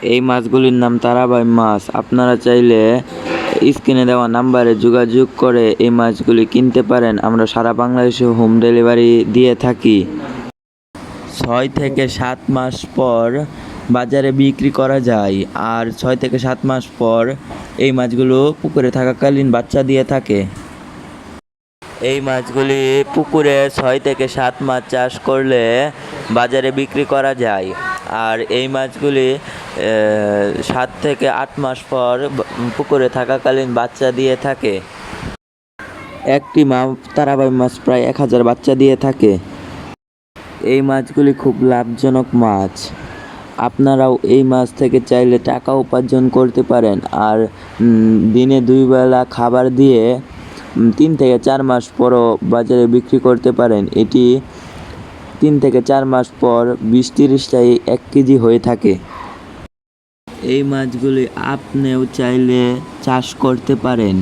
এই মাছগুলির নাম তারাবাই মাছ। আপনারা চাইলে স্ক্রিনে দেওয়া নাম্বারে যোগাযোগ করে এই মাছগুলি কিনতে পারেন। আমরা সারা বাংলাদেশে হোম ডেলিভারি দিয়ে থাকি। 6 থেকে 7 মাস পর বাজারে বিক্রি করা যায়, আর 6 থেকে 7 মাস পর এই মাছগুলো পুকুরে থাকাকালীন বাচ্চা দিয়ে থাকে। এই মাছগুলি পুকুরে 6 থেকে 7 মাস চাষ করলে বাজারে বিক্রি করা যায়, আর এই মাছগুলি 7 থেকে 8 মাস পর পুকুরে থাকাকালীন বাচ্চা দিয়ে থাকে। একটি তারাবাই মাছ প্রায় 1000 বাচ্চা দিয়ে থাকে। এই মাছগুলি খুব লাভজনক মাছ। আপনারাও এই মাছ থেকে চাইলে টাকা উপার্জন করতে পারেন, আর দিনে 2 বেলা খাবার দিয়ে 3 থেকে 4 মাস পরও বাজারে বিক্রি করতে পারেন। এটি 3 থেকে 4 মাস পর 20-30টায় 1 কেজি হয়ে থাকে। এই মাছগুলি আপনিও চাইলে চাষ করতে পারেন।